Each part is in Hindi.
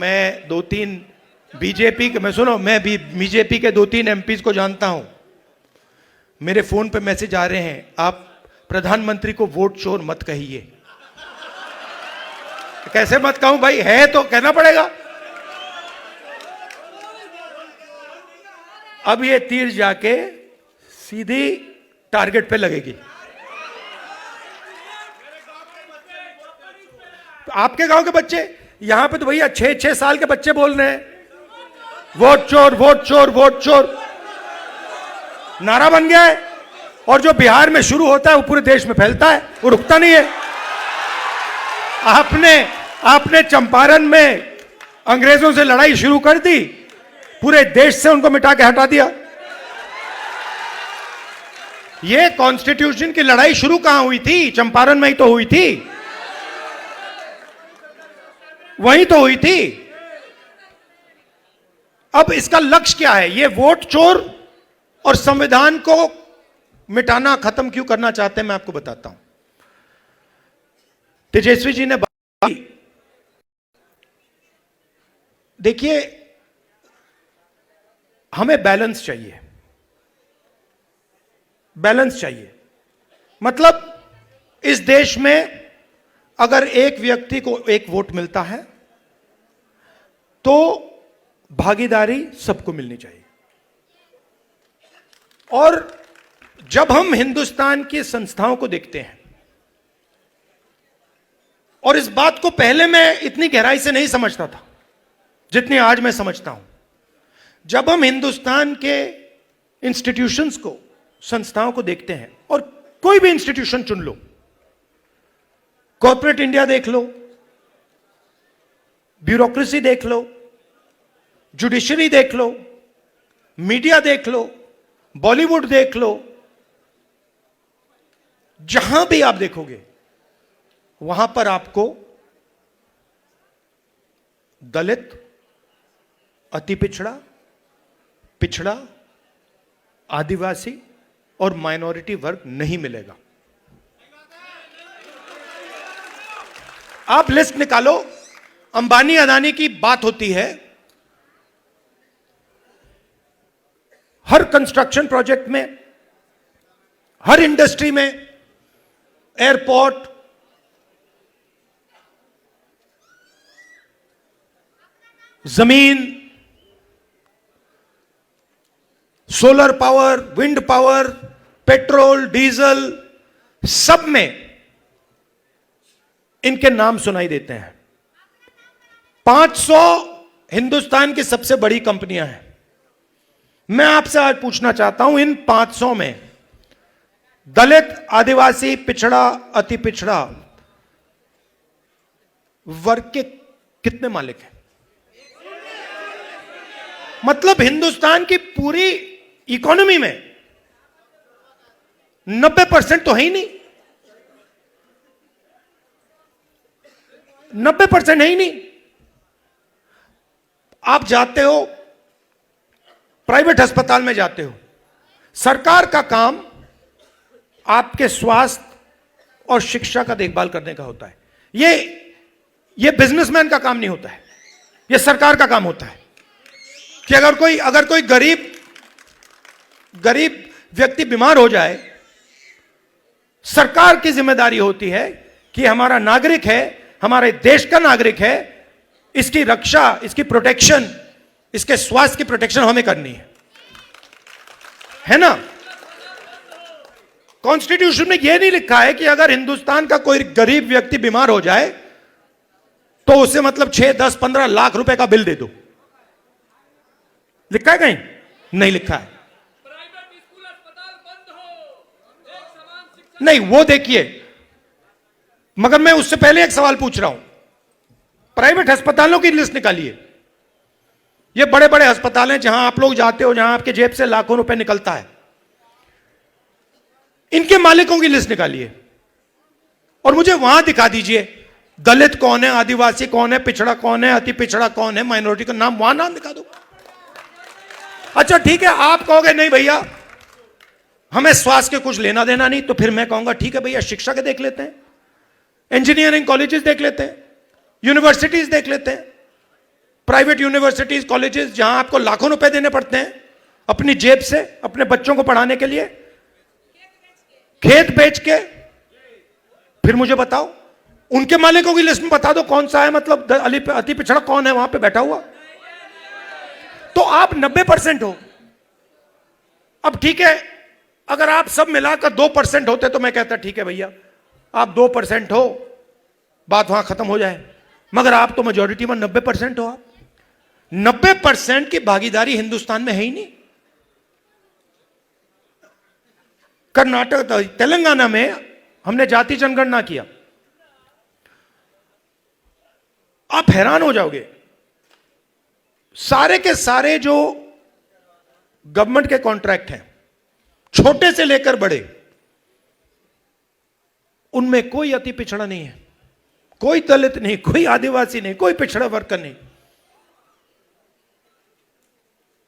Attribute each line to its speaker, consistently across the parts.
Speaker 1: मैं दो तीन बीजेपी के, मैं सुनो, मैं भी बीजेपी के 2-3 एमपीज को जानता हूं। मेरे फोन पे मैसेज आ रहे हैं, आप प्रधानमंत्री को वोट चोर मत कहिए। कैसे मत कहूं भाई, है तो कहना पड़ेगा। अब ये तीर जाके सीधी टारगेट पे लगेगी। आपके गांव के बच्चे, यहां पे तो भैया 6-6 साल के बच्चे बोल रहे हैं वोट चोर वोट चोर वोट चोर, नारा बन गया है। और जो बिहार में शुरू होता है वो पूरे देश में फैलता है, वो रुकता नहीं है। आपने चंपारण में अंग्रेजों से लड़ाई शुरू कर दी, पूरे देश से उनको मिटा के हटा दिया। ये कॉन्स्टिट्यूशन की लड़ाई शुरू कहां हुई थी? चंपारण में ही तो हुई थी, वहीं तो हुई थी। अब इसका लक्ष्य क्या है? ये वोट चोर और संविधान को मिटाना, खत्म क्यों करना चाहते हैं, मैं आपको बताता हूं। तेजस्वी जी ने बात की, देखिए हमें बैलेंस चाहिए, बैलेंस चाहिए। मतलब इस देश में अगर एक व्यक्ति को एक वोट मिलता है तो भागीदारी सबको मिलनी चाहिए। और जब हम हिंदुस्तान की संस्थाओं को देखते हैं, और इस बात को पहले मैं इतनी गहराई से नहीं समझता था जितनी आज मैं समझता हूं, जब हम हिंदुस्तान के इंस्टीट्यूशंस को, संस्थाओं को देखते हैं, और कोई भी इंस्टीट्यूशन चुन लो, कॉर्पोरेट इंडिया देख लो, ब्यूरोक्रेसी देख लो, जुडिशरी देख लो, मीडिया देख लो, बॉलीवुड देख लो, जहां भी आप देखोगे वहां पर आपको दलित, अति पिछड़ा, पिछड़ा, आदिवासी और माइनॉरिटी वर्ग नहीं मिलेगा। आप लिस्ट निकालो, अंबानी अदानी की बात होती है, हर कंस्ट्रक्शन प्रोजेक्ट में, हर इंडस्ट्री में, एयरपोर्ट, जमीन, solar power, wind power, petrol, diesel, सब में इनके नाम सुनाई देते हैं। 500 हिंदुस्तान की सबसे बड़ी कंपनियां हैं। मैं आपसे आज पूछना चाहता हूं, इन 500 में दलित, आदिवासी, पिछड़ा, अति पिछड़ा वर्ग के कितने मालिक हैं? मतलब हिंदुस्तान की पूरी इकोनॉमी में 90% तो है ही नहीं, 90% है ही नहीं। आप जाते हो प्राइवेट अस्पताल में, जाते हो, सरकार का काम आपके स्वास्थ्य और शिक्षा का देखभाल करने का होता है। ये बिजनेसमैन का काम नहीं होता है, ये सरकार का काम होता है। कि अगर कोई गरीब व्यक्ति बीमार हो जाए, सरकार की जिम्मेदारी होती है कि हमारा नागरिक है, हमारे देश का नागरिक है, इसकी रक्षा, इसकी प्रोटेक्शन, इसके स्वास्थ्य की प्रोटेक्शन हमें करनी है ना? कॉन्स्टिट्यूशन में यह नहीं लिखा है कि अगर हिंदुस्तान का कोई गरीब व्यक्ति बीमार हो जाए तो उसे मतलब 6, 10, 15 लाख रुपए का बिल दे दो। लिखा है कहीं? नहीं लिखा है।
Speaker 2: प्राइवेट स्कूल अस्पताल बंद हो, एक समान शिक्षा
Speaker 1: नहीं, वो देखिए, मगर मैं उससे पहले एक सवाल पूछ रहा हूं। प्राइवेट अस्पतालों की लिस्ट निकालिए। ये बड़े बड़े अस्पताल हैं जहां आप लोग जाते हो, जहां आपके जेब से लाखों रुपए निकलता है, इनके मालिकों की लिस्ट निकालिए और मुझे वहां दिखा दीजिए दलित कौन है, आदिवासी कौन है, पिछड़ा कौन है, अति पिछड़ा कौन है, माइनॉरिटी का नाम, वहां नाम दिखा दो। अच्छा ठीक है, आप कहोगे नहीं भैया हमें स्वास्थ्य के कुछ लेना देना नहीं, तो फिर मैं कहूंगा ठीक है भैया, शिक्षा के देख लेते हैं, इंजीनियरिंग कॉलेजेस देख लेते हैं, यूनिवर्सिटीज देख लेते हैं, प्राइवेट यूनिवर्सिटीज, कॉलेजेस, जहां आपको लाखों रुपए देने पड़ते हैं अपनी जेब से अपने बच्चों को पढ़ाने के लिए, खेत बेच के। फिर मुझे बताओ, उनके मालिकों की लिस्ट में बता दो कौन सा है, मतलब अति पिछड़ा कौन है वहां पे बैठा हुआ। तो आप 90% हो। अब ठीक है, अगर आप सब मिलाकर 2% होते तो मैं कहता ठीक है भैया, आप 2% हो, बात वहां खत्म हो जाए। मगर आप तो मेजोरिटी में 90% हो। आप 90% की भागीदारी हिंदुस्तान में है ही नहीं। कर्नाटक, तेलंगाना में हमने जाति जनगणना किया, आप हैरान हो जाओगे। सारे के सारे जो गवर्नमेंट के कॉन्ट्रैक्ट हैं, छोटे से लेकर बड़े, उनमें कोई अति पिछड़ा नहीं है, कोई दलित नहीं, कोई आदिवासी नहीं, कोई पिछड़ा वर्ग का नहीं।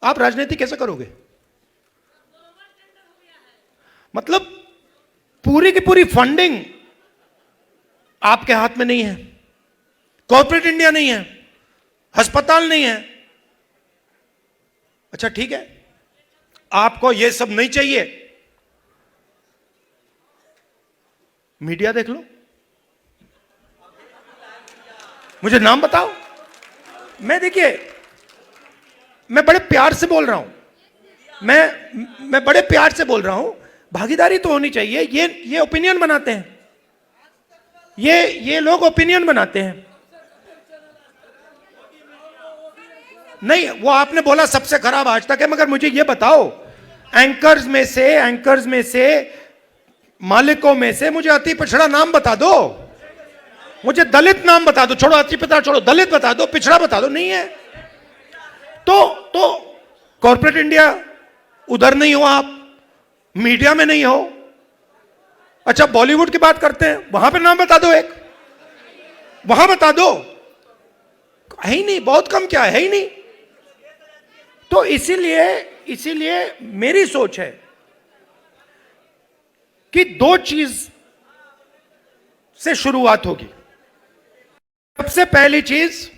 Speaker 1: आप राजनीति कैसे करोगे? मतलब पूरी की पूरी फंडिंग आपके हाथ में नहीं है, कॉर्पोरेट इंडिया नहीं है, अस्पताल नहीं है। अच्छा ठीक है, आपको यह सब नहीं चाहिए, मीडिया देख लो, मुझे नाम बताओ। मैं देखिए, मैं बड़े प्यार से बोल रहा हूं, मैं बड़े प्यार से बोल रहा हूं। भागीदारी तो होनी चाहिए। ये ओपिनियन बनाते हैं, ये लोग ओपिनियन बनाते हैं। नहीं, वो आपने बोला सबसे खराब आज तक है, मगर मुझे ये बताओ, एंकर्स में से मालिकों में से मुझे अति पिछड़ा नाम बता दो, मुझे दलित नाम बता दो, छोड़ो अति पिछड़ा छोड़ो, दलित बता दो, पिछड़ा बता दो। नहीं है तो कॉर्पोरेट इंडिया उधर नहीं हो, आप मीडिया में नहीं हो। अच्छा बॉलीवुड की बात करते हैं, वहां पे नाम बता दो, एक वहां बता दो, है ही नहीं, बहुत कम क्या है ही नहीं। तो इसीलिए मेरी सोच है कि दो चीज से शुरुआत होगी। सबसे पहली चीज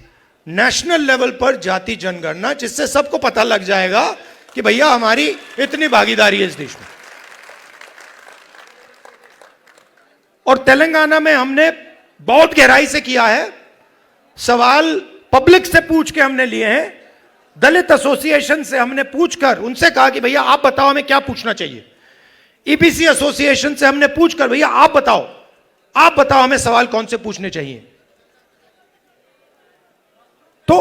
Speaker 1: नेशनल लेवल पर जाति जनगणना, जिससे सबको पता लग जाएगा कि भैया हमारी इतनी भागीदारी है इस देश में। और तेलंगाना में हमने बहुत गहराई से किया है, सवाल पब्लिक से पूछ के हमने लिए हैं, दलित एसोसिएशन से हमने पूछकर उनसे कहा कि भैया आप बताओ हमें क्या पूछना चाहिए। ईबीसी एसोसिएशन से हमने पूछकर भैया आप बताओ हमें सवाल कौन से पूछने चाहिए। तो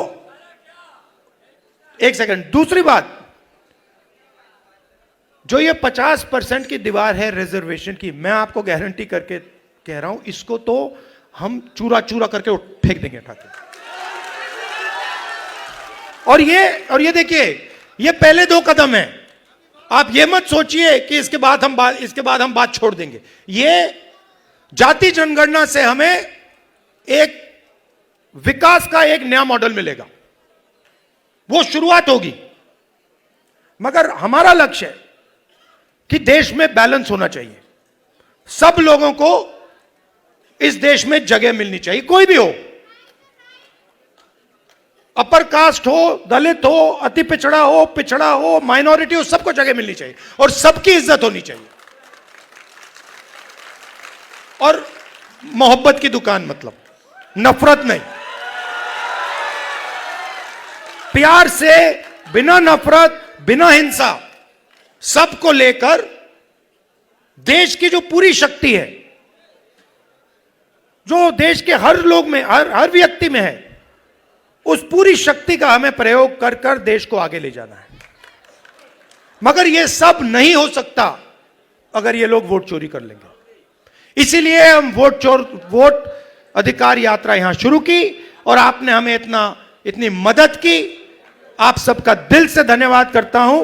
Speaker 1: एक सेकंड, दूसरी बात, जो ये 50% की दीवार है रिजर्वेशन की, मैं आपको गारंटी करके कह रहा हूं, इसको तो हम चूरा चूरा करके फेंक देंगे उठा के। और ये देखिए, ये पहले 2 कदम है। आप ये मत सोचिए कि इसके बाद हम बात छोड़ देंगे। ये जाति जनगणना से हमें एक विकास का एक नया मॉडल मिलेगा, वो शुरुआत होगी। मगर हमारा लक्ष्य है कि देश में बैलेंस होना चाहिए, सब लोगों को इस देश में जगह मिलनी चाहिए, कोई भी हो, अपर कास्ट हो, दलित हो, अति पिछड़ा हो, माइनॉरिटी हो, सबको जगह मिलनी चाहिए और सबकी इज्जत होनी चाहिए। और मोहब्बत की दुकान, मतलब नफरत नहीं, प्यार से, बिना नफरत, बिना हिंसा, सबको लेकर देश की जो पूरी शक्ति है, जो देश के हर लोग में, हर व्यक्ति में है, उस पूरी शक्ति का हमें प्रयोग कर कर देश को आगे ले जाना है। मगर यह सब नहीं हो सकता अगर ये लोग वोट चोरी कर लेंगे। इसीलिए हम वोट अधिकार यात्रा यहां शुरू की और आपने हमें इतनी मदद की। आप सबका दिल से धन्यवाद करता हूं।